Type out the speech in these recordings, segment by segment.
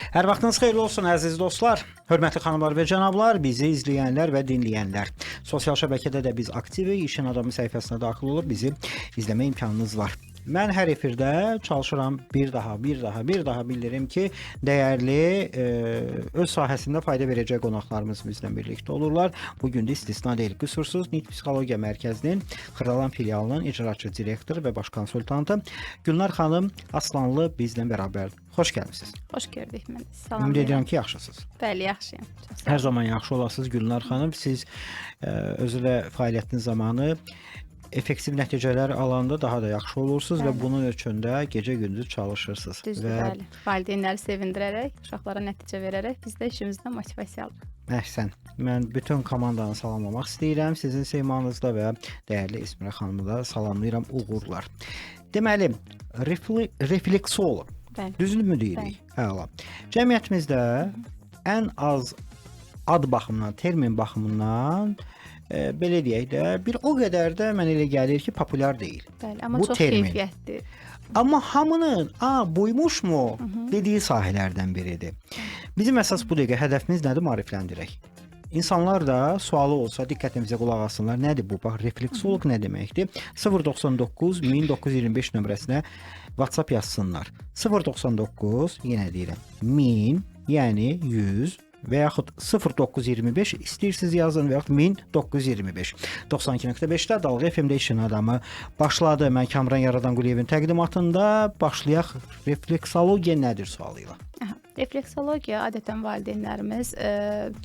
Hər vaxtınız xeyirli olsun əziz dostlar, hörmətli xanımlar və cənablar, bizi izləyənlər və dinləyənlər. Sosial şəbəkədə də biz aktivik, İşin Adamı səhifəsinə daxil olub bizi izləmə imkanınız var. Mən hər efirdə çalışıram bir daha bildirim ki, dəyərli öz sahəsində fayda verəcək qonaqlarımız bizlə birlikdə olurlar. Bugün də istisna deyil. Qüsursuz Nitq Psixologiya Mərkəzinin Xırdalan filialının icraçı direktoru və baş konsultantı Gülnar xanım Aslanlı bizlə bərabərdir. Xoş gəlmisiniz. Xoş gördük. Mən salam. Ümid edirəm ki, yaxşısınız. Bəli, yaxşıyam. Hər zaman yaxşı olasınız Gülnar xanım. Siz özünə fəaliyyətiniz zamanı effektiv nəticələr alanda daha da yaxşı olursunuz və bunun üçün də gecə-gündüz çalışırsınız. Düzdür, bəli. Valideynləri sevindirərək, uşaqlara nəticə verərək biz də işimizdə motivasiya alırıq. Əhsən. Mən bütün komandanı salamlamaq istəyirəm. Sizin simanızda və dəyərli İsmirə xanımı da salamlayıram. Uğurlar. Deməli, refleksoloq. Düzünmü deyirik? Əla. Cəmiyyətimizdə ən az ad baxımından, termin baxımından belə deyək də, bir o qədər də mən elə gəlir ki, populyar deyil. Bəli, amma çox keyfiyyətli. Amma hamının, buymuşmu dediyi sahələrdən biridir. Bizim əsas bu dəqiqə hədəfimiz nədir? Maarifləndirək. İnsanlar da sualı olsa diqqətimizə qulaq assınlar. Nədir bu? Bax, refleksoloq nə deməkdir? 099 1925 nömrəsinə WhatsApp yazsınlar. 099, yenə deyirəm, 1000, yəni 100 və yaxud 0925 istəyirsiniz yazın və yaxud 1925. 92.5-də Dalğa FM-də İşin Adamı başladı. Mən Kamran Yaradanquliyevin təqdimatında başlayaq. Refleksologiya nədir sualı ilə? Refleksologiya adətən valideynlərimiz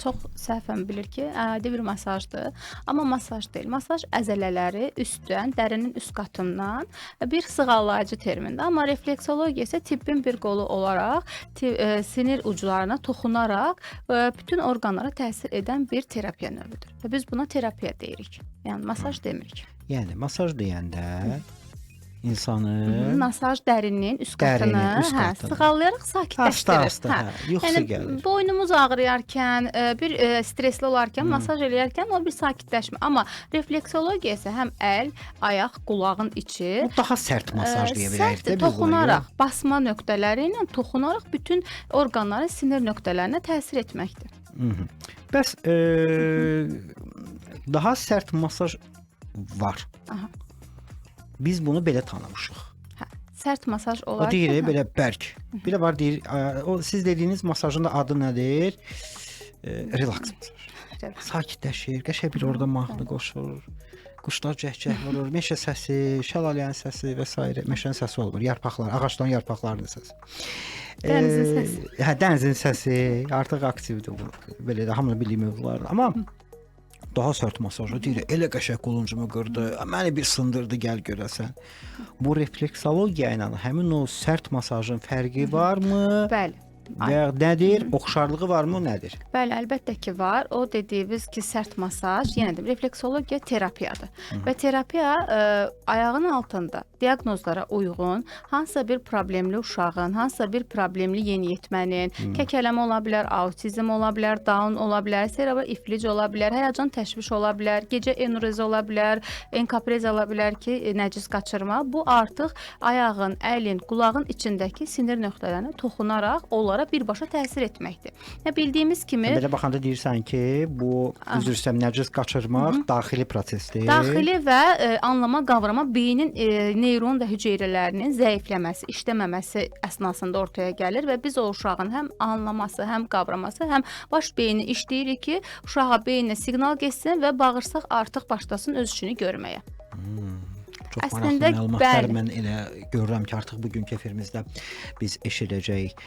çox səhvən bilir ki, adi bir masajdır. Amma masaj deyil. Masaj əzələləri üstdən, dərinin üst qatından bir sığallayıcı termindir. Amma refleksologiya isə tibbin bir qolu olaraq sinir uclarına toxunaraq bütün orqanlara təsir edən bir terapiya növüdür. Və biz buna terapiya deyirik. Yəni masaj demirik. Yəni masaj deyəndə masaj dərinin üst qatını sığallayaraq sakitləşdirir. Yuxusu gəlir. Boynumuz ağrıyarkən, bir stresli olarkən, masaj eləyərkən o bir sakitləşmə. Amma refleksologiya isə həm əl, ayaq, qulağın içi. O daha sərt masaj deyə bilərik də biz. Toxunaraq, basma nöqtələri ilə toxunaraq bütün orqanların sinir nöqtələrinə təsir etməkdir. Bəs daha sərt masaj var. Biz bunu belə tanımışıq. Sərt masaj olarkən. O deyir, belə bərk. Bir də var deyir, o siz dediyiniz masajın da adı nədir? Relaks masaj. Sakitləşir, qəşəng bir orada mahnı qoşur. Quşlar cəhcəh vurur, meşə səsi, şəlalənin səsi və s. Meşənin səsi olmur, yarpaqlar, ağacların yarpaqlarının səsi. Dənizin səsi. Dənizin səsi artıq aktivdir bu. Belə də hamını bildiyi mövzulardır. Amma daha sərt masajı deyir, elə qəşəng quluncumu qırdı, məni bir sındırdı, gəl görəsən. Bu refleksologiya ilə həmin o sərt masajın fərqi varmı? Bəli. Və nədir? Oxşarlığı varmı, nədir? Bəli, əlbəttə ki, var. O dediyimiz ki, sərt masaj, yenə də refleksologiya terapiyadır. Və terapiya ayağın altında diaqnozlara uyğun hansısa bir problemli uşağın, hansısa bir problemli yeniyetmənin, kəkələmə ola bilər, autizm ola bilər, Down ola bilər, serebral iflic ola bilər, həyəcan təşviş ola bilər, gecə enurezi ola bilər, enkaprez ola bilər ki, nəcis qaçırma. Bu artıq ayağın, əlin, qulağın içindəki sinir nöqtələrinə toxunaraq onlara birbaşa təsir etməkdir. Bildiyimiz kimi... Belə baxanda deyirsən ki, bu üzr istəyirəm, nəcis qaçırmaq daxili prosesdir. Daxili və anlama, qavrama beynin neyron və hüceyrələrinin zəifləməsi, işləməməsi əsnasında ortaya gəlir və biz o uşağın həm anlaması, həm qavraması, həm baş beyni işləyirik ki, uşağa beyninə siqnal getsin və bağırsaq artıq başlasın öz işini görməyə. Çox maraqlı məlumatlar mən elə görürəm ki, artıq bugünkü efirimizdə biz eşidəcəyik.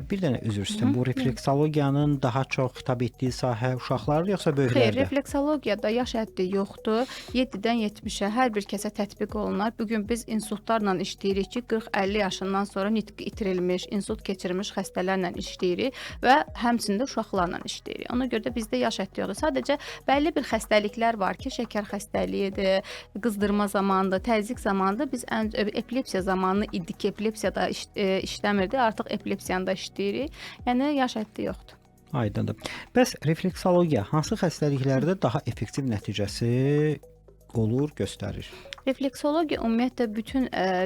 Bir dənə üzr istəyirəm, bu refleksologiyanın daha çox xitab etdiyi sahə uşaqlardır, yoxsa böyüklərdə? Xeyr, refleksologiyada yaş həddi yoxdur. 7-dən 70-ə hər bir kəsə tətbiq olunar. Bugün biz insultlarla işləyirik ki, 40-50 yaşından sonra nitqi itirilmiş, insult keçirmiş xəstələrlə işləyirik və həmçində uşaqlarla işləyirik. Ona görə də bizdə yaş həddi yoxdur. Sadəcə bəlli bir xəstəliklər var ki, şəkər xəstəliyidir, qızdırma zamanıdır, təzyiq zamanında biz epilepsiya zamanı idi ki, epilepsiyada işləmirdi, artıq epilepsiyanda işləyirik. Yəni yaş həddi yoxdur. Aydındır. Bəs refleksologiya hansı xəstəliklərdə daha effektiv nəticəsi olur, göstərir? Refleksologiya ümumiyyətlə bütün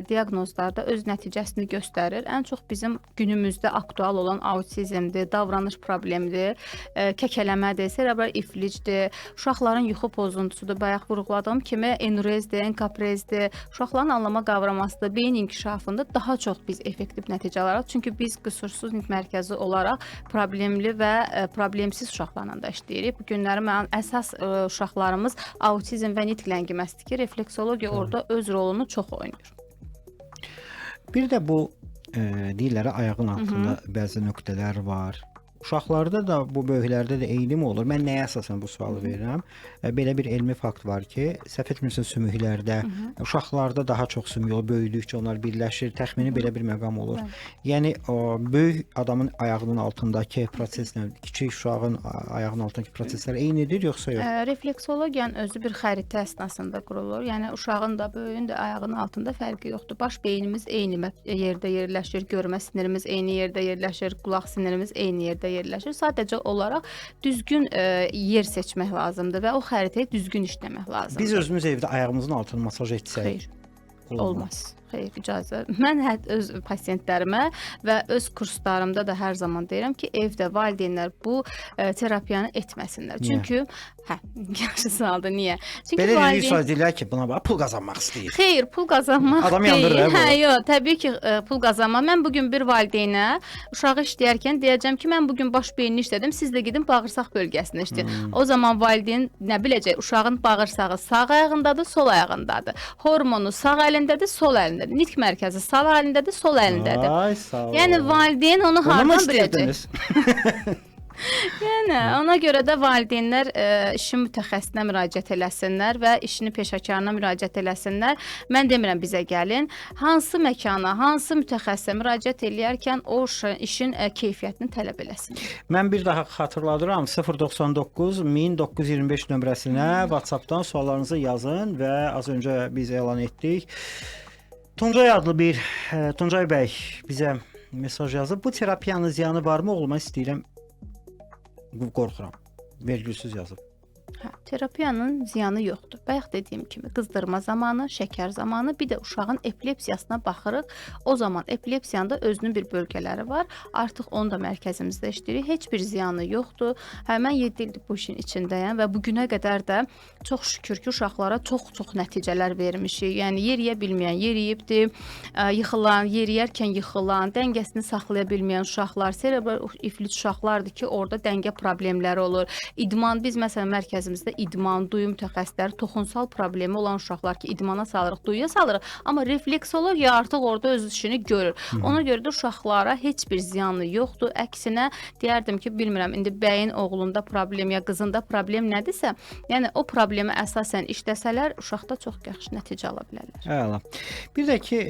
diaqnozlarda öz nəticəsini göstərir. Ən çox bizim günümüzdə aktual olan autizmdir, davranış problemidir, kəkələmədir, serebral iflicdir, uşaqların yuxu pozuntusudur, bayaq vurğuladığım kimi enurezdir, enkaprezdir, uşaqların anlama qavramasıdır, beyin inkişafında daha çox biz effektiv nəticə alırıq. Çünki biz qüsursuz nitq mərkəzi olaraq problemli və problemsiz uşaqlarla da işləyirik. Bu günləri mənim əsas uşaqlarımız autizm və nitq ləngiməsi ki, refleksologiya orada öz rolunu çox oynayır. Bir də bu deyirlər ayağın altında bəzi nöqtələr var. Uşaqlarda da, bu böyüklərdə də eyni mi olur? Mən nəyə əsasən bu sualı verirəm? Belə bir elmi fakt var ki, səhv etmirəmsə sümüklərdə, uşaqlarda daha çox sümük olur, böyüdükcə onlar birləşir, təxmini belə bir məqam olur. Yəni o böyük adamın ayağının altındakı proseslə kiçik uşağın ayağının altındakı proseslər eynidir yoxsa yox? Refleksologiyanın özü bir xəritə əsnasında qurulur. Yəni uşağın da, böyüyün də ayağının altında fərqi yoxdur. Baş beynimiz eyni yerdə yerləşir, görmə sinirimiz eyni yerdə yerləşir, qulaq sinirimiz eyni yerdə yerləşir. Sadəcə olaraq düzgün yer seçmək lazımdır və o xəritəyi düzgün işləmək lazımdır. Biz özümüz evdə ayağımızın altını masaj etsək, xeyr, olmaz. Xeyr, icazə. Mən öz pasiyentlərimə və öz kurslarımda da hər zaman deyirəm ki, evdə valideynlər bu terapiyanı etməsinlər. Çünki yaxşı sualdır, niyə? Çünki belə valideyn deyirlər ki, buna bax pul qazanmaq istəyir. Xeyr, pul qazanmaq adam deyil. yandırır. Yox, təbii ki, pul qazanmaq. Mən bu gün bir valideynə uşağı işləyərkən deyəcəm ki, mən bu gün baş beynini işlədim, siz də gedin bağırsaq bölgəsini işləyin. O zaman valideyn nə biləcək? Uşağın bağırsağı sağ ayağındadır, sol ayağındadır. Hormonu sağ əlindədir, sol əlindədir. Nitq mərkəzi sağ əlindədir, sol əlindədir. Ay, sağ ol. Yəni valideyn onu hardan biləcək? Yəni ona görə də valideynlər işin mütəxəssisinə müraciət eləsinlər və işini peşəkarına müraciət eləsinlər. Mən demirəm bizə gəlin. Hansı məkana, hansı mütəxəssisə müraciət eləyərkən o işin keyfiyyətini tələb eləsin. Mən bir daha xatırladıram. 099 1925 nömrəsinə WhatsApp-dan suallarınızı yazın və az öncə biz elan etdik. Tuncay adlı bir Tuncay bəy bizə mesaj yazıb. Bu terapiyanın ziyanı varmı? Olmaq istəyirəm. Qorxuram. Vergülsüz yazıb. Terapiyanın ziyanı yoxdur. Bayaq dediyim kimi qızdırma zamanı, şəkər zamanı, bir də uşağın epilepsiyasına baxırıq. O zaman epilepsiyanın da özünün bir bölgələri var. Artıq onu da mərkəzimizdə işləyirik. Heç bir ziyanı yoxdur. Mən 7 ildir bu işin içindəyəm və bu günə qədər də çox şükür ki, uşaqlara çox nəticələr vermişik. Yəni yeriyə bilməyən yeriyibdir, yıxılan, yeriyərkən yıxılan, dəngəsini saxlaya bilməyən uşaqlar, serebral iflic uşaqlardır ki, orada dəngə problemləri olur. İdman, biz məsələn mərkəzimizdə idman, duyu mütəxəssisləri, toxunsal problemi olan uşaqlar ki, idmana salırıq, duyuya salırıq, amma refleksologiya artıq orada öz işini görür. Ona görə də uşaqlara heç bir ziyanı yoxdur. Əksinə deyərdim ki, bilmirəm, indi bəyin oğlunda problem ya qızında problem nədirsə, yəni o problemi əsasən işləsələr, uşaqda çox yaxşı nəticə ala bilərlər. Əla. Bir də ki,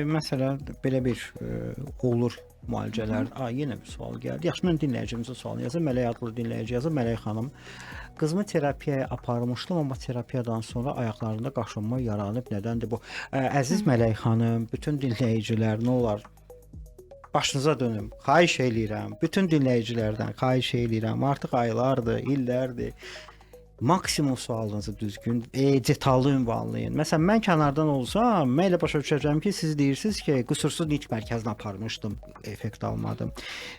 məsələn, belə bir olur müalicələr. Yenə bir sual gəldi. Yaxşı, mən dinləyicimizə sual yazım. Mələk adlı dinləyici yazıb. Mələk xanım, qızımı terapiyaya aparmışdım, amma terapiyadan sonra ayaqlarında qaşınma yaranıb. Nədəndir bu? Əziz Mələk xanım, bütün dinləyicilər nə olar? Başınıza dönüm. Xahiş eləyirəm. Bütün dinləyicilərdən xahiş eləyirəm. Artıq aylardır, illərdir. Maksimum sualınızı düzgün, detallı ünvanlayın. Məsələn, mən kənardan olsam, mən elə başa düşəcəm ki, siz deyirsiniz ki, qüsursuz nitq mərkəzinə aparmışdım, effekt almadım.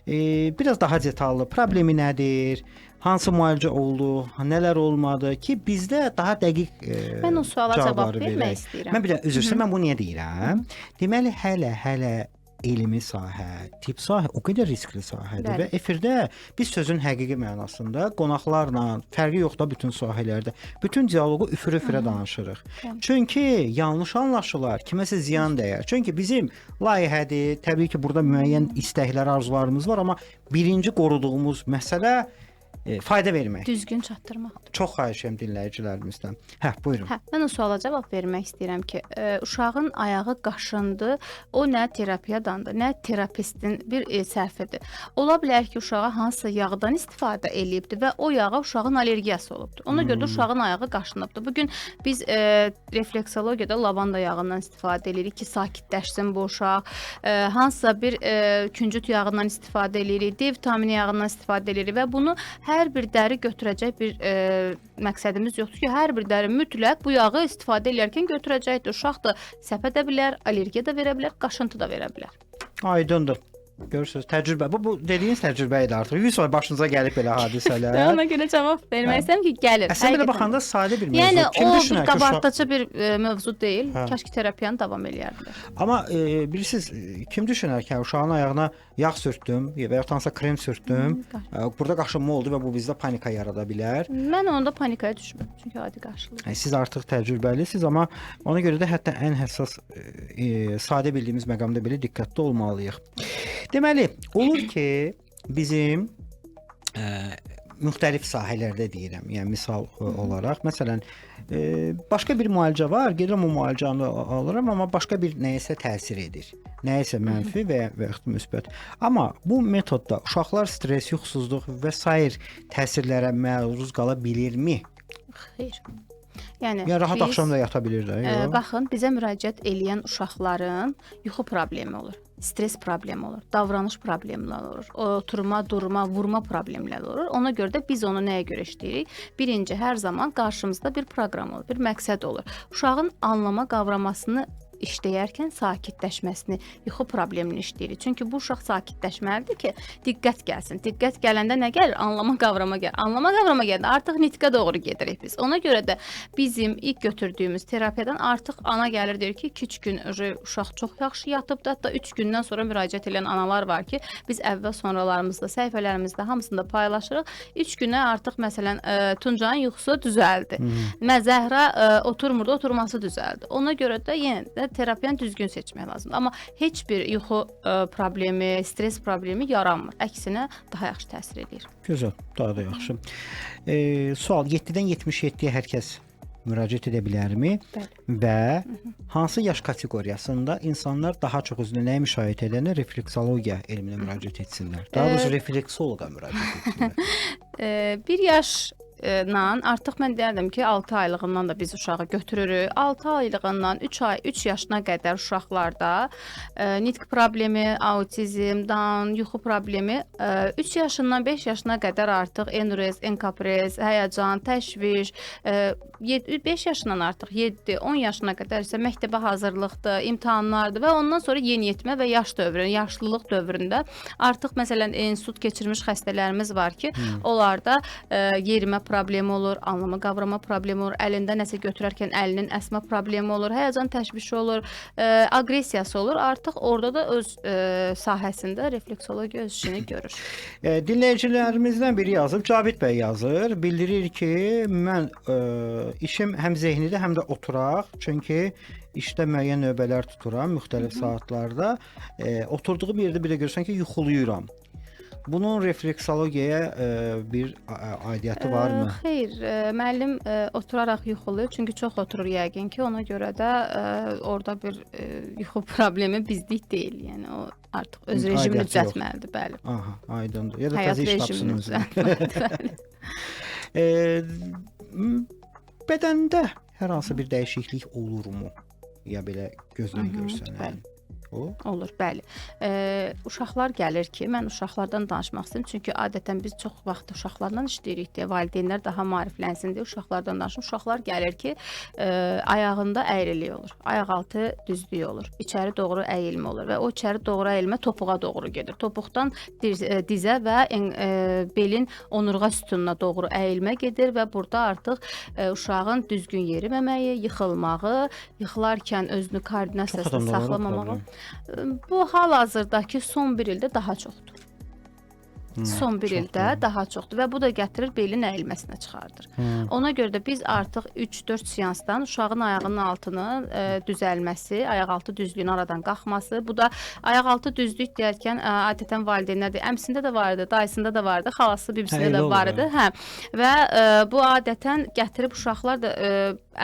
Biraz daha detallı, problemi nədir? Hansı müalicə oldu? Nələr olmadı ki, bizdə daha dəqiq mən o suala cavab vermək istəyirəm. Mən bir də üzr istəyirəm, mən bunu niyə deyirəm? Deməli, hələ elmi sahə, tibb sahə o qədər riskli sahədir və efirdə biz sözün həqiqi mənasında qonaqlarla, fərqi yoxdur bütün sahələrdə, bütün dialoqu üfürə danışırıq. Çünki yanlış anlaşılar, kiməsə ziyan dəyər. Çünki bizim layihədir, təbii ki, burada müəyyən istəklər, arzularımız var, amma birinci qoruduğumuz məsələ fayda vermək. Düzgün çatdırmaqdır. Çox xahiş edirəm dinləyicilərimizdən. Buyurun. Mən o suala cavab vermək istəyirəm ki, uşağın ayağı qaşındı, o nə terapiyadandır, nə terapistin bir səhvidir. Ola bilər ki, uşağa hansısa yağdan istifadə eləyibdir və o yağa uşağın allergiyası olubdur. Ona görə də uşağın ayağı qaşınıbdır. Bugün biz refleksologiyada lavanda yağından istifadə edirik ki, sakitləşsin bu uşaq. Hansısa bir küncüt yağından istifadə edirik, D vitamini yağından istifadə edirik və bunu hər hər bir dəri götürəcək bir məqsədimiz yoxdur ki, hər bir dəri mütləq bu yağı istifadə edərkən götürəcəkdir. Uşaq da səpə də bilər, allergiya da verə bilər, qaşıntı da verə bilər. Aydındır. Görürsüz, təcrübə. Bu dediyiniz təcrübə idi artıq. 100 ay başınıza gəlib belə hadisələr. Ona görə cavab vermək istəyirəm ki, gəlir. Əslində belə baxanda sadə bir mövzu. Yəni Kim o düşünər ki, qabartıcı bir mövzu deyil. Kaş ki terapiyanı davam eləyərdilər. Amma bilirsiniz, kim düşünər ki, uşağın ayağına yağ sürtdüm və ya hansısa krem sürtdüm, burada qaşınma oldu və bu bizdə panika yarada bilər. Mən onda panikaya düşmürəm, çünki adi qarşılayıram. Siz artıq təcrübəlisiniz, amma ona görə də hətta ən həssas sadə bildiyimiz məqamda belə diqqətli olmalıyıq. Deməli, olur ki, bizim müxtəlif sahələrdə deyirəm, yəni misal olaraq, məsələn, başqa bir müalicə var, gedirəm o müalicəni alıram, amma başqa bir nəyəsə təsir edir. Nəyəsə mənfi və ya müsbət. Amma bu metodda uşaqlar stres, yuxusuzluq və sair təsirlərə məruz qala bilirmi? Xeyr. Yəni rahat axşam da yata bilirlər. Baxın, bizə müraciət eləyən uşaqların yuxu problemi olur, stres problemi olur, davranış problemləri olur, oturma, durma, vurma problemləri olur. Ona görə də biz onu nəyə görə işləyirik? Birinci, hər zaman qarşımızda bir proqram olur, bir məqsəd olur. Uşağın anlama, qavramasını işləyərkən sakitləşməsini, yuxu problemini işləyirik. Çünki bu uşaq sakitləşməlidir ki, diqqət gəlsin. Diqqət gələndə nə gəlir? Anlama, qavrama gəlir. Anlama, qavrama gələndə artıq nitqə doğru gedirik biz. Ona görə də bizim ilk götürdüyümüz terapiyadan artıq ana gəlir, deyir ki, 2-3 gün uşaq çox yaxşı yatıbdı. Hətta 3 gündən sonra müraciət edən analar var ki, biz əvvəl sonralarımızda, səhifələrimizdə hamısında paylaşırıq. 3 günə artıq məsələn Tuncayın yuxusu düzəldi. Zəhra oturmurdu, oturması düzəldi. Ona görə də yenə də terapiyanı düzgün seçmək lazımdır. Amma heç bir yuxu problemi, stres problemi yaranmır. Əksinə daha yaxşı təsir edir. Gözəl, daha da yaxşı. Sual, 7-dən 77-yə hər kəs müraciət edə bilərmi? Bəli. Və hansı yaş kateqoriyasında insanlar daha çox özünə nəyi müşahidə edənlər refleksologiya elminə müraciət etsinlər? Daha doğrusu refleksoloqa müraciət etsinlər. 1 yaş artıq mən deyərdim ki, 6 aylığından da biz uşağı götürürük. 6 aylığından 3 yaşına qədər uşaqlarda nitq problemi, autizm, Down, yuxu problemi 3 yaşından 5 yaşına qədər artıq enurez, enkaprez, həyəcan, təşviş, 5 yaşından artıq 7-10 yaşına qədər isə məktəbə hazırlıqdır, imtahanlardır və ondan sonra yeniyetmə və yaş dövrü, yaşlılıq dövründə artıq məsələn insult keçirmiş xəstələrimiz var ki, onlarda yerimə problemi olur, anlama, qavrama problemi olur, əlində nəsə götürərkən əlinin əsmə problemi olur, həyəcan təşvişi olur, aqressiyası olur. Artıq orada da öz sahəsində refleksologiya öz işini görür. Dinləyicilərimizdən biri yazıb, Cavid bəy yazır, bildirir ki, mən işim həm zehnidə, həm də oturaq, çünki işdə müəyyən növbələr tuturam, müxtəlif saatlarda. Oturduğum yerdə bir də görürsən ki, yuxuluyuram. Bunun refleksologiyaya bir aidiyyatı varmı? Xeyr, müəllim oturaraq yuxuluyur, çünki çox oturur yəqin ki, ona görə də orada bir yuxu problemi bizlik deyil. Yəni o artıq öz rejimini düzəltməlidir, bəli. Aha, aydındır. Ya da təzə iş tapsın özünə. Bədəndə hər hansı bir dəyişiklik olurmu? Ya belə gözdən görsənən? Olur, bəli. Uşaqlar gəlir ki, mən uşaqlardan danışmaq istəyirəm, çünki adətən biz çox vaxt uşaqlarla işləyirik deyə, valideynlər daha maariflənsin deyə uşaqlardan danışır. Uşaqlar gəlir ki, ayağında əyrilik olur, ayaq altı düzlük olur, içəri doğru əyilmə olur və o içəri doğru əyilmə topuğa doğru gedir. Topuqdan dizə və belin onurğa sütununa doğru əyilmə gedir və burada artıq uşağın düzgün yeriməməyi, yıxılmağı, yıxılarkən özünü koordinasiyasını saxlamamağı. Bu hal-hazırdakı son 1 ildə daha çoxdur. Son 1 ildə daha çoxdur və bu da gətirir belin əyilməsinə çıxardır. Ona görə də biz artıq 3-4 seansdan uşağın ayağının altının düzəlməsi, ayaq altı düzlüyün aradan qalxması, bu da ayaq altı düzlük deyərkən adətən valideynlər deyir, əmsində də var idi, dayısında da var idi, xalası, bibisində də var idi. Və bu adətən gətirib uşaqlar da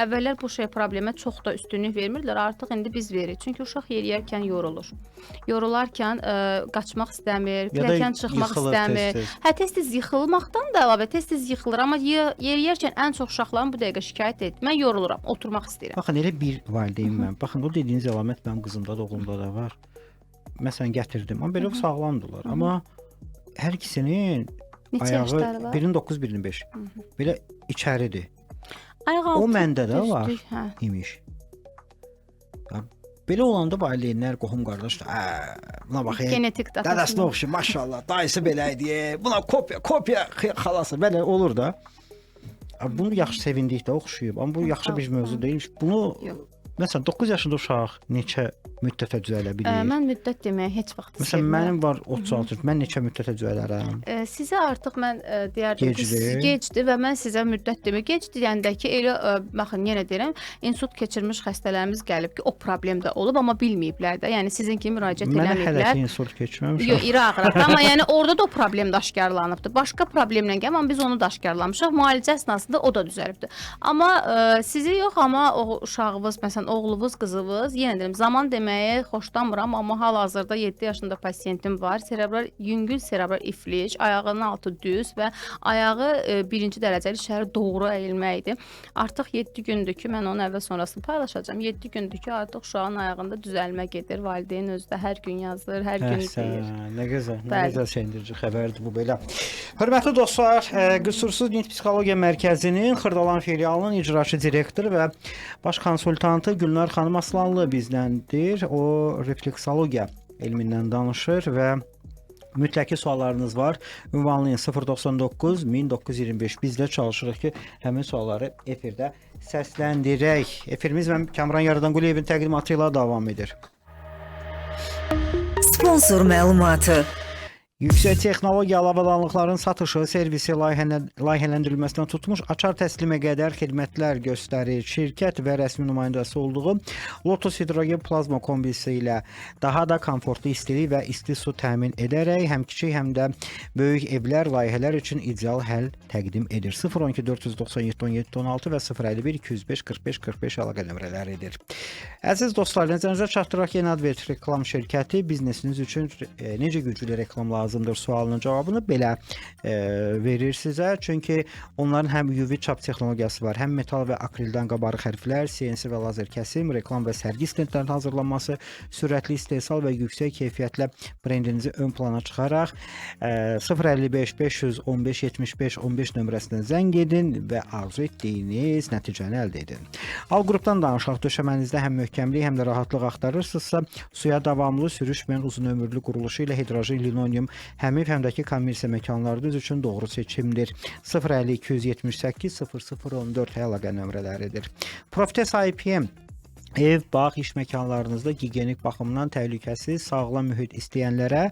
əvvəllər bu problemə çox da üstünlük vermirlər, artıq indi biz veririk. Çünki uşaq yeriyərkən yorulur. Yorularkən qaçmaq istəmir, pilləkən çıxmaq istəmir. Tez-tez yıxılmaqdan da əlavə tez-tez yıxılır, amma yeriyərkən ən çox uşaqların bu dəqiqə şikayət edir. Mən yoruluram, oturmaq istəyirəm. Baxın, elə bir valideyn mən. Baxın, o dediyiniz əlamət mənim qızımda da, oğlumda da var. Məsələn, gətirdim, amma belə sağlamdılar. Amma hər ikisinin Neçə ayağı yaşları var? birinin 9, birinin 5. Belə içəridir. Ayaq O altı məndə də var düzdür, hə. imiş. Ya, belə olanda valideynlər, qohum qardaşlar, buna bax, Genetik dədəsinə datasına. oxşayır, maşallah, dayısı belə idi, buna kopya xalası, belə olur da. Bunu yaxşı sevindik də oxşuyub, amma bu yaxşı bir mövzu deyil. Bunu Yox. məsələn 9 yaşında uşaq neçə müddətə düzələ bilir? Mən müddət deməyə heç vaxt Məsələn, sevmirəm. mənim var 36, mən neçə müddətə düzələrəm? Sizə artıq mən deyərdim ki, Gecdir. gecdir və mən sizə müddət demə. Gec deyəndə ki, elə baxın yenə deyirəm, insult keçirmiş xəstələrimiz gəlib ki, o problem də olub, amma bilməyiblər də. Yəni sizin kimi müraciət Mənə hələ eləməyiblər. ki insult keçməmişəm. Yox, iri ağrı. Amma yəni orada da o problem də aşkarlanıbdı. Başqa problemlə gəlib, amma biz onu da aşkarlamışıq. Müalicə əsnasında o da düzəlibdi. Amma sizi yox, amma o uşağınız, məsələn, oğlunuz, qızınız, yenə deyirəm, zaman deməyə xoşlamıram, amma hal-hazırda 7 yaşında pasiyentim var. Yüngül serebral iflic, ayağının altı düz və ayağı birinci dərəcəli şəhər doğru əyilməkdir. Artıq 7 gündür ki, mən onun əvvəl sonrasını paylaşacağam. 7 gündür ki, artıq uşağın ayağında düzəlmə gedir. Valideyn özü də hər gün yazır, hər gün deyir. Nə gözəl, nə Bəli. gözəl sevindirici xəbərdir bu belə. Hörmətli dostlar, Qüsursuz Nitq Psixologiya Mərkəzinin Xırdalan filialının icraçı direktoru və baş konsultantı Gülnar xanım Aslanlı bizdəndir. O refleksologiya elmindən danışır və mütləqi suallarınız var. Ünvanlayın 099 1925. Biz də çalışırıq ki, həmin sualları efirdə səsləndirək. Efirimiz və Kamran Yaradanquliyevin təqdimatı ilə davam edir. Sponsor məlumatı. Yüksək texnologiya avadanlıqların satışı, servisi layihələndirilməsindən tutmuş açar təslimə qədər xidmətlər göstərir. Şirkət və rəsmi nümayəndəsi olduğu Lotus Hidrogen Plazma kombisi ilə daha da komfortlu istilik və isti su təmin edərək həm kiçik, həm də böyük evlər, layihələr üçün ideal həll təqdim edir. 012 497 17 16 və 051 205 45 45 əlaqə nömrələridir. Əziz dostlar, nəzərinizə çatdıraq Yeni Advert reklam şirkəti biznesiniz üçün necə güclü reklam lazımdır sualının cavabını belə verir sizə. Çünki onların həm UV çap texnologiyası var, həm metal və akrildən qabarıq hərflər, CNC və lazer kəsim, reklam və sərgi stendlərinin hazırlanması, sürətli istehsal və yüksək keyfiyyətlə brendinizi ön plana çıxaraq 055 515 75 15 nömrəsinə zəng edin və arzu etdiyiniz nəticəni əldə edin. Al qrupdan danışaq. Döşəmənizdə həm möhkəmlik, həm də rahatlıq axtarırsınızsa, suya davamlı sürüşməyən uzun ömürlü quruluşu ilə hidrojen, linoleum həm ev, həm də ki kommersiya məkanlarınız üçün doğru seçimdir. 050 278 0014 əlaqə nömrələridir. Proftes IPM ev, bağ, iş məkanlarınızda gigiyenik baxımdan təhlükəsiz, sağlam mühit istəyənlərə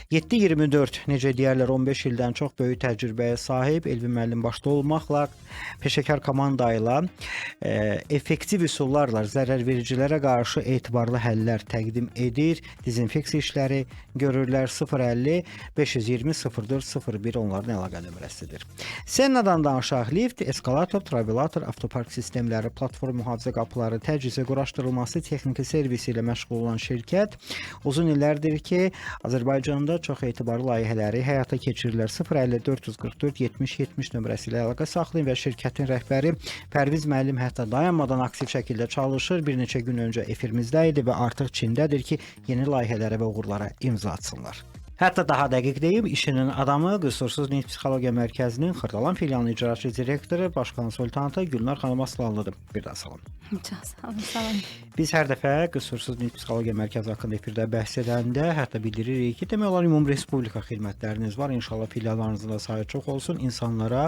7-24, necə deyərlər, 15 ildən çox böyük təcrübəyə sahib Elvin müəllim başda olmaqla peşəkar komanda ilə effektiv üsullarla zərərvericilərə qarşı etibarlı həllər təqdim edir. Dezinfeksiya işləri görürlər. 050 520 04 01 onların əlaqə nömrəsidir. Sennadan danışaq. Lift, eskalator, travilator, avtopark sistemləri, platform mühafizə qapıları, təcrübə quraşdırılması, texniki servisi ilə məşğul olan şirkət uzun illərdir ki, Azərbaycanda çox etibarlı layihələri həyata keçirirlər. 050 444 70 70 nömrəsi ilə əlaqə saxlayın və şirkətin rəhbəri Pərviz müəllim hətta dayanmadan aktiv şəkildə çalışır. Bir neçə gün öncə efirimizdə idi və artıq Çindədir ki, yeni layihələrə və uğurlara imza atsınlar. Hətta daha dəqiq deyim, işinin adamı Qüsursuz Nitq Psixologiya Mərkəzinin Xırdalan filialının icraçı direktoru, baş konsultantı Gülnar xanım Aslanlıdır. Bir daha salam. Çox sağ olun, salam. Biz hər dəfə Qüsursuz Nitq Psixologiya Mərkəzi haqqında efirdə bəhs edəndə hətta bildiririk ki, demək olar ümumi respublika xidmətləriniz var. İnşallah filiallarınızın da sayı çox olsun. İnsanlara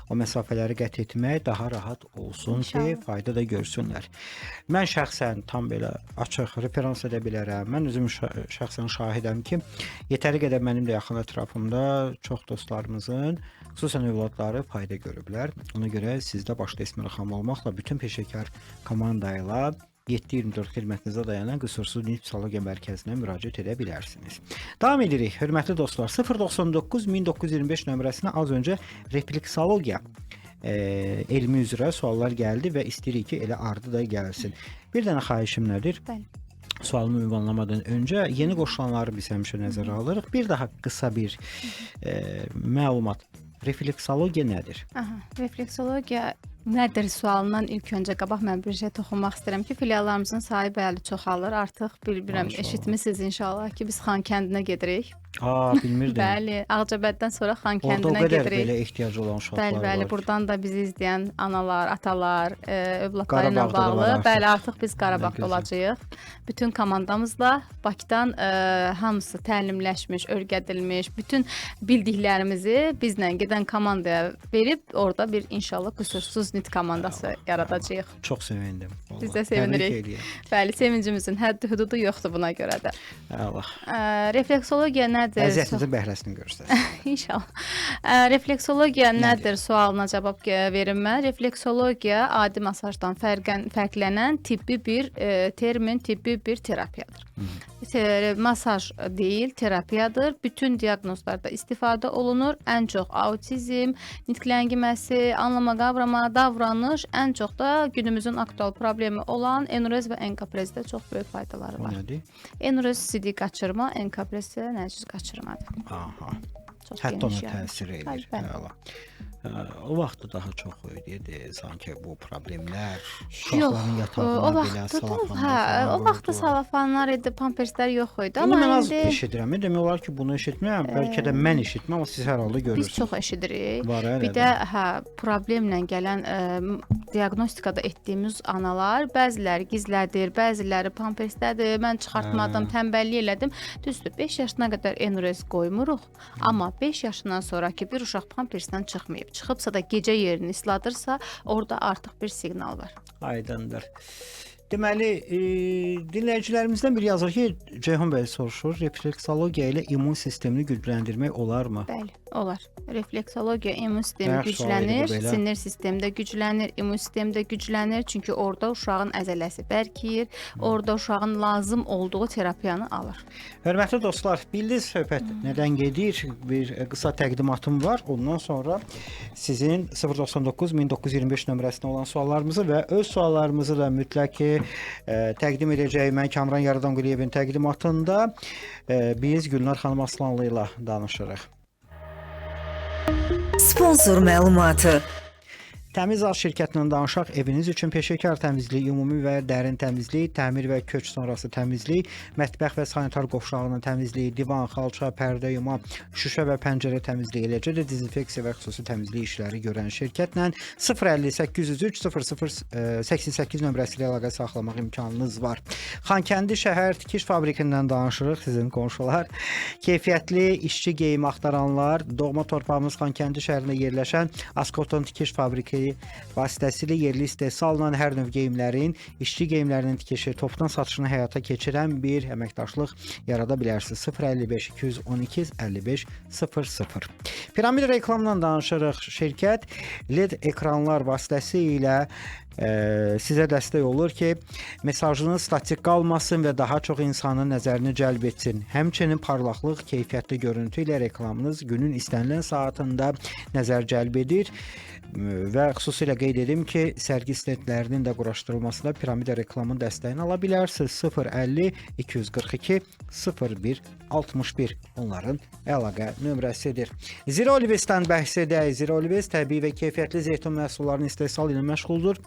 o məsafələri qət etmək daha rahat olsun İnşallah. ki, fayda da görsünlər. Mən şəxsən tam belə açıq referans edə bilərəm. Mən özüm şəxsən şahidəm ki, yetəri qədər mənim də yaxın ətrafımda çox dostlarımızın, xüsusən övladları fayda görüblər. Ona görə sizdə başda İsmir xanım olmaqla bütün peşəkar komanda ilə 7-24 xidmətinizə dayanan Qüsursuz Nitq Psixologiya Mərkəzinə müraciət edə bilərsiniz. Davam edirik, hörmətli dostlar. 099 1925 nömrəsinə az öncə refleksologiya elmi üzrə suallar gəldi və istəyirik ki, elə ardı da gəlsin. Bir dənə xahişim nədir? Bəli. Sualımı ünvanlamadan öncə yeni qoşulanları biz həmişə nəzərə alırıq. Bir daha qısa bir məlumat. Refleksologiya nədir? Aha, refleksologiya nədir sualından ilk öncə qabaq mən bir şey toxunmaq istəyirəm ki, filiallarımızın sayı bəli çoxalır. Artıq bilmirəm, Maşallah. eşitmisiniz inşallah ki, biz Xankəndinə gedirik. Bilmirdim. Bəli, Ağcabəddən sonra Orada o Xankəndinə qədər gedirik. belə ehtiyac olan uşaqlar Bəli, var. buradan da bizi izləyən analar, atalar, övladları ilə Qarabağda da var bağlı. artıq. Bəli, artıq biz Qarabağda gözəl. olacağıq. Bütün komandamızla Bakıdan hamısı təlimləşmiş, öyrədilmiş, bütün bildiklərimizi bizlə gedən komandaya verib orada bir inşallah qüsursuz nit komandası yaradacağıq. Çox sevindim. Biz də sevinirik. Təbrik edirəm. Bəli, sevincimizin həddi-hüdudu yoxdur buna görə də. Allah. Refleksologiya nədir? Əziyyətinizin bəhrəsini göstərsin. İnşallah. Refleksologiya nədir sualına cavab verim mən. Refleksologiya adi masajdan fərqlənən tibbi bir termin, tibbi bir terapiyadır. Masaj deyil, terapiyadır. Bütün diaqnozlarda istifadə olunur. Ən çox autizm, nitq ləngiməsi, anlama, qavrama, davranış, ən çox da günümüzün aktual problemi olan enurez və enkaprezdə çox böyük faydaları O var. nədir? Enurez sidik qaçırma, enkaprez isə nəciz qaçırmadır. Aha. Çox Hətta ona geniş yəni. təsir edir. Bəli. Əla. O vaxtı daha çox idi sanki bu problemlər. Yox, Uşaqların yatağına o belə vaxtı salafanlar. o vaxtı salafanlar idi, pamperslər yox idi, Amma amma mən az indi eşidirəm. Demək olar ki, bunu eşitmirəm. Bəlkə də mən eşitmirəm, amma siz hər halda biz görürsünüz. çox eşidirik. Var, Bir də problemlə gələn diaqnostikada etdiyimiz analar bəziləri gizlədir, bəziləri pampersdədir. Mən çıxartmadım, tənbəllik elədim. Düzdür, 5 yaşına qədər enurez qoymuruq, amma 5 yaşından sonrakı bir uşaq pampersdən çıxmayıb. Çıxıbsa da gecə yerini isladırsa, orada artıq bir siqnal var. Aydındır. Deməli, dinləyicilərimizdən biri yazır ki, Ceyhun bəy soruşur, refleksologiya ilə immun sistemini gücləndirmək olarmı? Bəli, olar. Refleksologiya immun sistemi Yaxşı, aydındır güclənir, belə. sinir sistemi də güclənir, immun sistemi də güclənir. Çünki orada uşağın əzələsi bərkiyir, orada uşağın lazım olduğu terapiyanı alır. Hörmətli dostlar, bildiniz söhbət nədən gedir? Bir qısa təqdimatım var. Ondan sonra sizin 099 1925 nömrəsinə olan suallarımızı və öz suallarımızı da mütləq ki təqdim edəcəyim. Mən Kamran Yaradanquliyevin təqdimatında biz Gülnar xanım Aslanlı ilə danışırıq. Sponsor məlumatı. Təmiz Ağ şirkətindən danışaq. Eviniz üçün peşəkar təmizlik, ümumi və dərin təmizlik, təmir və köç sonrası təmizlik, mətbəx və sanitar qovşağının təmizliyi, divan, xalça, pərdə, yuma, şüşə və pəncərə təmizliyi, eləcə də dezinfeksiya və xüsusi təmizlik işləri görən şirkətlə 050 803 0088 nömrəsi ilə əlaqə saxlamaq imkanınız var. Xankəndi şəhər tikiş fabrikindən danışırıq sizin qonşular. Keyfiyyətli işçi geyimi axtaranlar, doğma torpağımız Xankəndi şəhərində yerləşən Askoton tikiş fabriki vasitəsilə yerli istehsalla hər növ geyimlərin, işçi geyimlərinin tikişi, topdan satışını həyata keçirən bir əməkdaşlıq yarada bilərsiniz. 055 212 55 00. Piramid reklamla danışırıq. Şirkət LED ekranlar vasitəsilə sizə dəstək olur ki, mesajınız statik qalmasın və daha çox insanın nəzərini cəlb etsin. Həmçinin parlaqlıq, keyfiyyətli görüntü ilə reklamınız günün istənilən saatında nəzər cəlb edir. Və xüsusilə qeyd edim ki, sərgi stendlərinin də quraşdırılmasında Piramida reklamın dəstəyini ala bilərsiniz. 050 242 01 61 onların əlaqə nömrəsidir. Zero Olives'dən bəhs edək. Zero Olives təbii və keyfiyyətli zeytun məhsullarının istehsal ilə məşğuldur.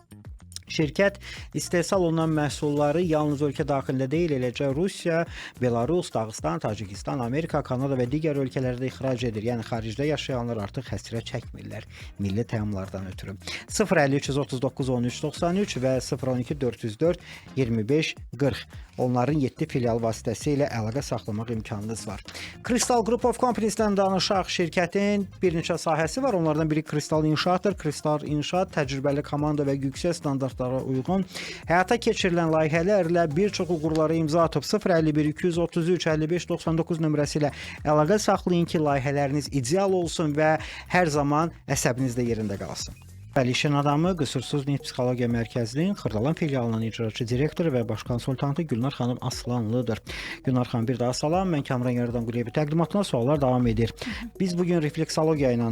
Şirkət istehsal olunan məhsulları yalnız ölkə daxilində deyil, eləcə Rusiya, Belarus, Dağıstan, Tacikistan, Amerika, Kanada və digər ölkələrdə ixrac edir. Yəni xaricdə yaşayanlar artıq həsrət çəkmirlər milli təamlardan ötürü. 050 339 13 93 və 012 404 25 40 onların 7 filial vasitəsilə əlaqə saxlamaq imkanınız var. Crystal Group of Companies-dən danışaq. Şirkətin bir neçə sahəsi var. Onlardan biri Crystal İnşaatdır. Crystal İnşaat təcrübəli komanda və yüksək standartlara uyğun həyata keçirilən layihələrlə bir çox uğurlara imza atıb. 051 233 55 99 nömrəsi ilə əlaqə saxlayın ki, layihələriniz ideal olsun və hər zaman əsəbiniz də yerində qalsın. Bəli, işin adamı Qüsursuz Nitq Psixologiya Mərkəzinin Xırdalan filialının icraçı direktoru və baş konsultantı Gülnar xanım Aslanlıdır. Gülnar xanım, bir daha salam. Mən Kamran Yaradanquliyevin təqdimatına suallar davam edir. Biz bugün refleksologiya ilə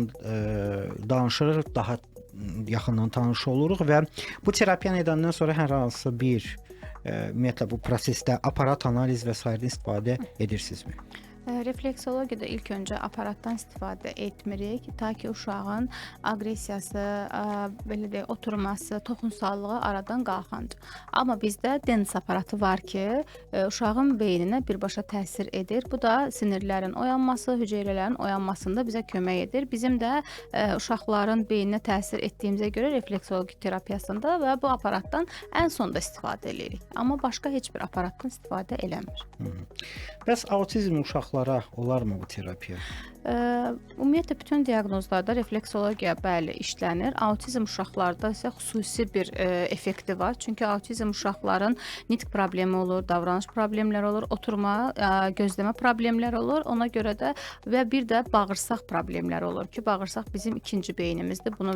danışırıq, daha yaxından tanış oluruq və bu terapiyanı edəndən sonra hər hansı bir ümumiyyətlə bu prosesdə aparat, analiz və s. istifadə edirsinizmi? Refleksologiyada ilk öncə aparatdan istifadə etmirik, ta ki uşağın aqressiyası, belə deyək, oturması, toxunsallığı aradan qalxanca. Amma bizdə Dens aparatı var ki, uşağın beyninə birbaşa təsir edir. Bu da sinirlərin oyanması, hüceyrələrin oyanmasında bizə kömək edir. Bizim də uşaqların beyninə təsir etdiyimizə görə refleksologiya terapiyasında və bu aparatdan ən sonda istifadə edirik. Amma başqa heç bir aparatdan istifadə eləmir. Bəs autizm uşaqlara olarmı bu terapiya? Ümumiyyətlə bütün diaqnozlarda refleksologiya bəli işlənir. Autizm uşaqlarda isə xüsusi bir effekti var. Çünki autizm uşaqların nitq problemi olur, davranış problemləri olur, oturma, gözləmə problemləri olur. Ona görə də və bir də bağırsaq problemləri olur ki, bağırsaq bizim ikinci beynimizdir. Bunu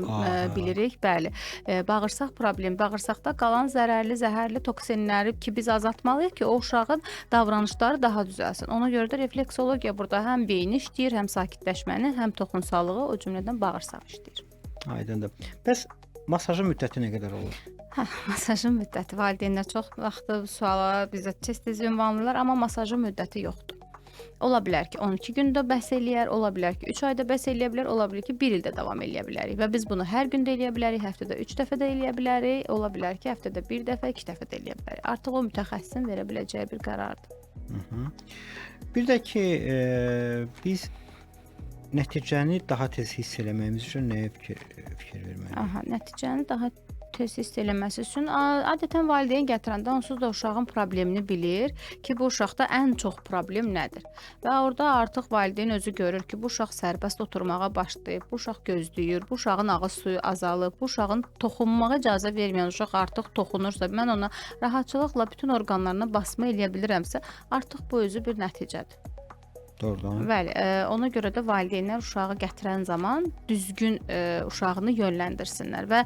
bilirik, bəli. Bağırsaq problemi, bağırsaqda qalan zərərli, zəhərli toksinləri ki, biz azaltmalıyıq ki, o uşağın davranışları daha düzəlsin. Ona görə də refleksologiya burada həm beyni işləyir, həm sakitləşməni, həm toxunsallığı, o cümlədən bağırsaq işləyir. Aydındır. Bəs masajın müddəti nə qədər olur? Masajın müddəti valideynlər çox vaxt suala bizə tez-tez ünvanlayırlar, amma masajın müddəti yoxdur. Ola bilər ki, 12 gündə bəs eləyər, ola bilər ki, 3 ayda bəs eləyə bilər, ola bilər ki, 1 ildə davam eləyə bilərik və biz bunu hər gün də eləyə bilərik, həftədə 3 dəfə də eləyə bilərik, ola bilər ki, həftədə 1 dəfə, 2 dəfə də eləyə bilərik. Artıq o mütəxəssisin verə biləcəyi bir qərardır. Bir də ki, biz nəticəni daha tez hiss eləməyimiz üçün nəyə fikir verməliyik? Nəticəni daha tez hiss eləməsi üçün adətən valideyn gətirəndə onsuz da uşağın problemini bilir ki, bu uşaqda ən çox problem nədir. Və orada artıq valideyn özü görür ki, bu uşaq sərbəst oturmağa başlayıb, bu uşaq gözləyir, bu uşağın ağız suyu azalıb, bu uşağın toxunmağa icazə verməyən uşaq artıq toxunursa, mən ona rahatçılıqla bütün orqanlarına basma eləyə bilirəmsə, artıq bu özü bir nəticədir. Doğrudan. Bəli, ona görə də valideynlər uşağı gətirən zaman düzgün uşağını yönləndirsinlər və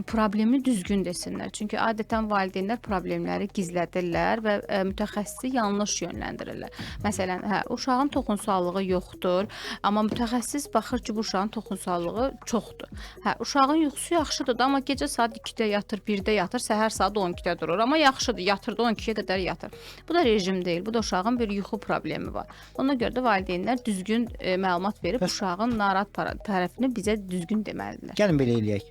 problemi düzgün desinlər. Çünki adətən valideynlər problemləri gizlədirlər və mütəxəssisi yanlış yönləndirirlər. Məsələn, uşağın toxunsallığı yoxdur, amma mütəxəssis baxır ki, bu uşağın toxunsallığı çoxdur. Uşağın yuxusu yaxşıdır da, amma gecə saat 2-də yatır, 1-də yatır, səhər saat 12-də durur. Amma yaxşıdır, yatırdı 12-yə qədər yatır. Bu da rejim deyil, bu da uşağın bir yuxu problemi var. Ona görə də valideynlər düzgün məlumat verib uşağın narahat tərəfini bizə düzgün deməlidirlər. Gəlin belə eləyək.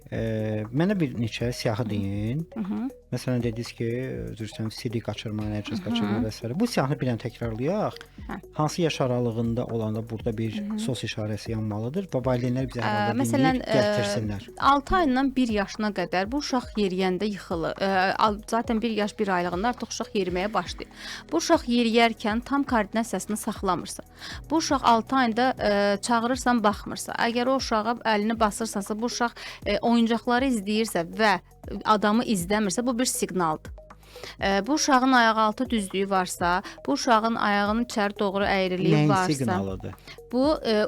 Mənə bir neçə siyahı deyin. Məsələn dediniz ki, üzrsən CD qaçırma, nəcəs qaçırma və s. Bu siyahını bir dənə təkrarlayaq. Hansı yaş aralığında olanda burada bir sos işarəsi yanmalıdır və valideynlər bizə həvalə edib gətirsinlər. 6 ayından 1 yaşına qədər bu uşaq yeriyəndə yıxılır. Zaten 1 yaş 1 aylığında artıq uşaq yeriməyə başlayır. Bu uşaq yeriyərkən tam koordinasiyasını saxlamırsa, bu uşaq 6 ayında çağırırsan baxmırsa, əgər o uşağa əlini basırsansa, bu uşaq oyuncaqları izləyirsə və adamı izləmirsə, bu bir siqnaldır. Bu uşağın ayaqaltı düzlüyü varsa, bu uşağın ayağının içəri doğru əyriliyi varsa, nəyin siqnalıdır? Bu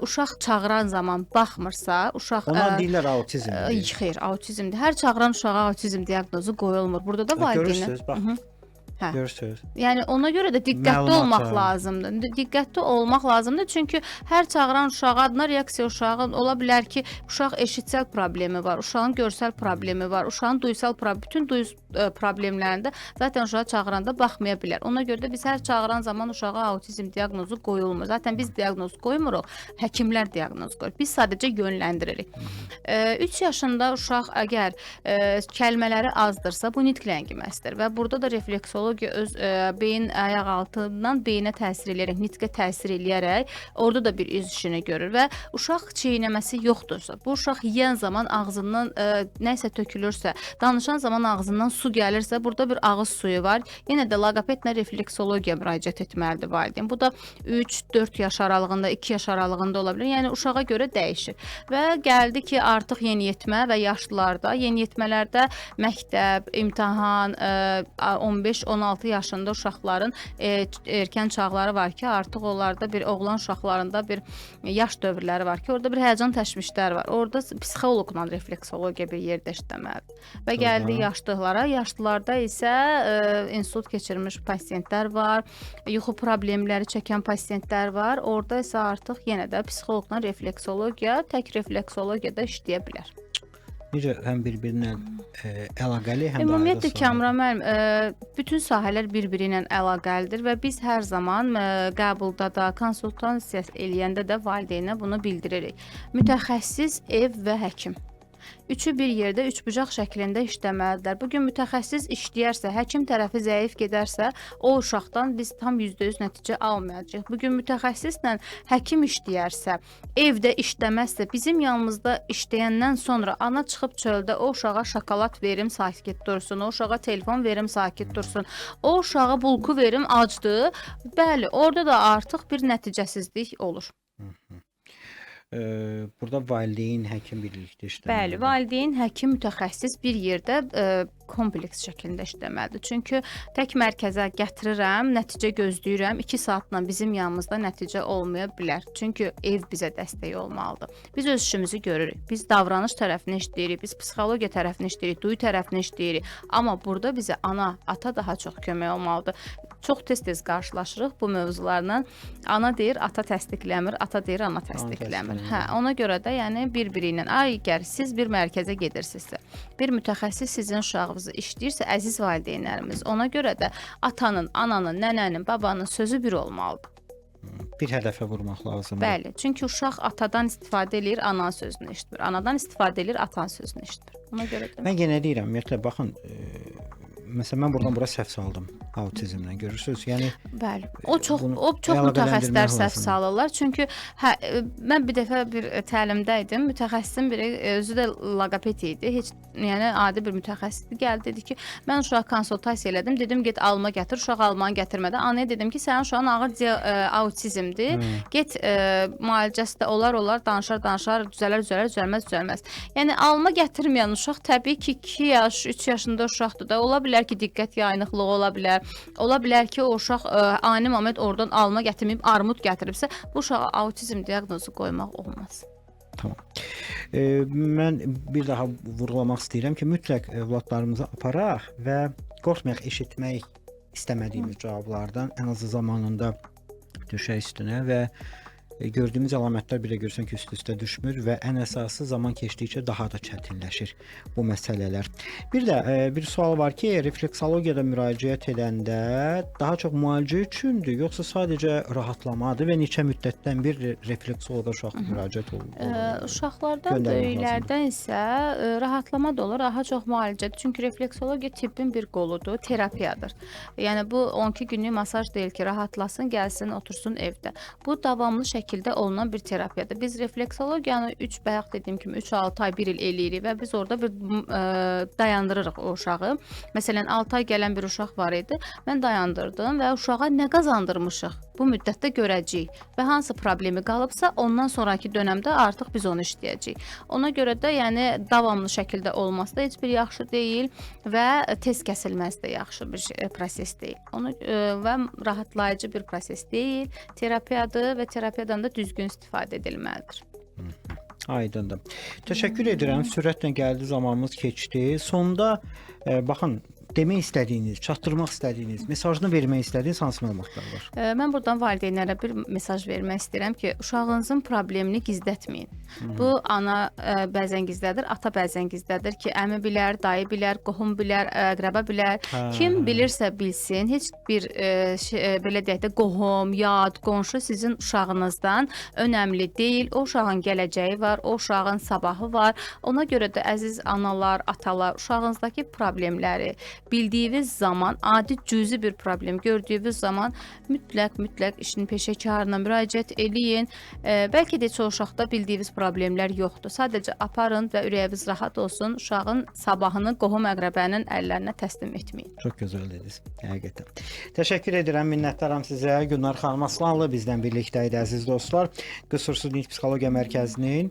uşaq çağıran zaman baxmırsa, uşaq ona deyirlər autizmdir. Xeyr, autizmdir. Hər çağıran uşağa autizm diaqnozu qoyulmur. Burada da valideynlər görürsüz, bax. Görürsüz. Yəni ona görə də diqqətli olmaq lazımdır. Diqqətli olmaq lazımdır, çünki hər çağıran uşağa adına reaksiya uşağın ola bilər ki, uşaq eşitsel problemi var, uşağın görsel problemi var, uşağın duysal problemi, bütün duyu problemlərində zaten uşağı çağıranda baxmaya bilər. Ona görə də biz hər çağıran zaman uşağa autizm diaqnozu qoyulmur. Zaten biz diaqnoz qoymuruq, həkimlər diaqnoz qoyur. Biz sadəcə yönləndiririk. 3 yaşında uşaq əgər kəlmələri azdırsa, bu nitq ləngiməsidir və burada da refleksologiya öz beyin ayaq altından beyinə təsir eləyərək, nitqə təsir eləyərək orada da bir öz işini görür və uşaq çeynəməsi yoxdursa, bu uşaq yeyən zaman ağzından nəsə tökülürsə, danışan zaman ağzından su gəlirsə, burada bir ağız suyu var. Yenə də loqopedlə refleksologiya müraciət etməlidir valideyn. Bu da 3-4 yaş aralığında, 2 yaş aralığında ola bilər. Yəni uşağa görə dəyişir. Və gəldi ki, artıq yeniyetmə və yaşlılarda, yeniyetmələrdə məktəb, imtahan, 15-16 yaşında uşaqların erkən çağları var ki, artıq onlarda bir oğlan uşaqlarında bir yaş dövrləri var ki, orada bir həyəcan təşvişlər var. Orada psixoloqla refleksologiya bir yerdə işləməlidir. Və gəldi yaşlılara, yaşlılarda isə insult keçirmiş pasiyentlər var, yuxu problemləri çəkən pasiyentlər var. Orada isə artıq yenə də psixoloqla refleksologiya, tək refleksologiyada işləyə bilər. Necə həm bir-birinə əlaqəli, həm də Ümumiyyətlə ayrı Kamran müəllim, bütün sahələr bir-biri ilə əlaqəlidir və biz hər zaman qəbulda da, konsultasiya eləyəndə də valideynə bunu bildiririk. Mütəxəssis, ev və həkim. Üçü bir yerdə üçbucaq şəklində işləməlidirlər. Bu gün mütəxəssis işləyərsə, həkim tərəfi zəif gedərsə, o uşaqdan biz tam %100 nəticə almayacağıq. Bu gün mütəxəssislə həkim işləyərsə, evdə işləməzsə, bizim yanımızda işləyəndən sonra ana çıxıb çöldə o uşağa şokolad verim, sakit dursun, o uşağa telefon verim, sakit dursun, o uşağa bulku verim, acdır. Bəli, orada da artıq bir nəticəsizlik olur. Burada valideyn, həkim birlikdə işləməlidir. Bəli, valideyn, həkim, mütəxəssis bir yerdə kompleks şəklində işləməlidir. Çünki tək mərkəzə gətirirəm, nəticə gözləyirəm, 2 saatla bizim yanımızda nəticə olmaya bilər. Çünki ev bizə dəstək olmalıdır. Biz öz işimizi görürük. Biz davranış tərəfini işləyirik, biz psixologiya tərəfini işləyirik, duyu tərəfini işləyirik. Amma burada bizə ana, ata daha çox kömək olmalıdır. Çox tez-tez qarşılaşırıq bu mövzularla. Ana deyir, ata təsdiqləmir, ata deyir, ana təsdiqləmir. Hə, ona görə də yəni bir-biri ilə əgər siz bir mərkəzə gedirsinizsə, bir mütəxəssis sizin uşağınızı işləyirsə, əziz valideynlərimiz, ona görə də atanın, ananın, nənənin, babanın sözü bir olmalıdır. Bir hədəfə vurmaq lazımdır. Bəli, çünki uşaq atadan istifadə eləyir, ananın sözünü eşitmir. Anadan istifadə eləyir, atanın sözünü eşitmir. Ona görə də Mən yenə deyirəm, ümumiyyətlə baxın, məsələn mən buradan bura səhv saldım autizmlə, görürsüz? Yəni bəli. O çox əlaqələndirmək mütəxəssislər səhv lazımdır. salırlar. Çünki mən bir dəfə bir təlimdə idim. Mütəxəssisin biri özü də loqoped idi. Heç yəni adi bir mütəxəssis gəldi, dedi ki, mən uşağa konsultasiya elədim. Dedim get alma gətir. Uşaq almanı gətirmədi. Anaya dedim ki, sənin uşağın ağır autizmdir. Get müalicəsi də olar, danışar, düzəlməz. Yəni alma gətirməyən uşaq təbii ki, 2 yaş, 3 yaşında uşaqdır da. Ola bilər ki, diqqət yayınıqlığı ola bilər. Ola bilər ki, o uşaq ani moment oradan alma gətirməyib, armud gətiribsə, bu uşağa autizm diaqnozu qoymaq olmaz. Tamam. Mən bir daha vurğulamaq istəyirəm ki, mütləq övladlarımızı aparaq və qorxmayaq eşitmək istəmədiyimiz cavablardan ən azı zamanında düşək üstünə və gördüyümüz əlamətlər bir də görsən ki, üst-üstə düşmür və ən əsası zaman keçdikcə daha da çətinləşir bu məsələlər. Bir də bir sual var ki, refleksologiyada müraciət edəndə daha çox müalicə üçündür, yoxsa sadəcə rahatlamadır və neçə müddətdən bir refleksoloqa uşaq müraciət olur? Uşaqlarda, böyüklərdə isə rahatlama da olur, daha çox müalicədir. Çünki refleksologiya tibbin bir qoludur, terapiyadır. Yəni bu 12 günlük masaj deyil ki, rahatlasın, gəlsin, otursun evdə. Bu davamlı şəkildə olunan bir terapiyadır. Biz refleksologiyanı 3 bayaq dediyim kimi 3-6 ay, 1 il eləyirik və biz orada bir dayandırırıq o uşağı. Məsələn, 6 ay gələn bir uşaq var idi. Mən dayandırdım və uşağa nə qazandırmışıq? Bu müddətdə görəcəyik və hansı problemi qalıbsa, ondan sonraki dönəmdə artıq biz onu işləyəcəyik. Ona görə də yəni davamlı şəkildə olması da heç bir yaxşı deyil və tez kəsilməsi də yaxşı bir proses deyil. Onu və rahatlayıcı bir proses deyil, terapiyadır və terapiyadan da düzgün istifadə edilməlidir. Aydındır. Təşəkkür edirəm. Sürətlə gəldi, zamanımız keçdi. Sonda baxın, demək istədiyiniz, çatdırmaq istədiyiniz, mesajını vermək istədiyiniz hansı məlumatlar var? Mən buradan valideynlərə bir mesaj vermək istəyirəm ki, uşağınızın problemini gizlətməyin. Bu ana bəzən gizlədir, ata bəzən gizlədir ki, əmi bilər, dayı bilər, qohum bilər, əqrəba bilər. Kim bilirsə bilsin, heç bir belə deyək də qohum, yad, qonşu sizin uşağınızdan önəmli deyil. O uşağın gələcəyi var, o uşağın sabahı var. Ona görə də əziz analar, atalar, uşağınızdakı problemləri bildiyiniz zaman, adi cüzi bir problem gördüyünüz zaman mütləq işin peşəkarına müraciət eləyin. Bəlkə də çox uşaqda bildiyiniz problemlər yoxdur. Sadəcə aparın və ürəyiniz rahat olsun. Uşağın sabahını qohum əqrəbənin əllərinə təslim etməyin. Çox gözəl dediniz. Həqiqətən. Təşəkkür edirəm, minnətdaram sizə. Gülnar xanım Aslanlı bizdən birlikdə idi, əziz dostlar. Qüsursuz Dinç Psixologiya Mərkəzinin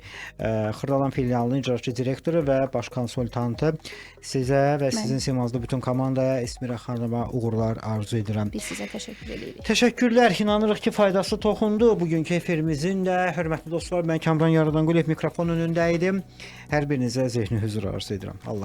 Xırdalan filialının icraçı direktoru və baş konsultantı. Sizə və sizin simazlı bütün komandaya, Esmira xanıma uğurlar arzu edirəm. Biz sizə təşəkkür edirik. Təşəkkürlər. İnanırıq ki, faydası toxundu. Bugünkü efirimizin də hörmətli dostlar, mən Kamran Yaradanqulov mikrofon önündə idim. Hər birinizə zehni huzur arzu edirəm. Allah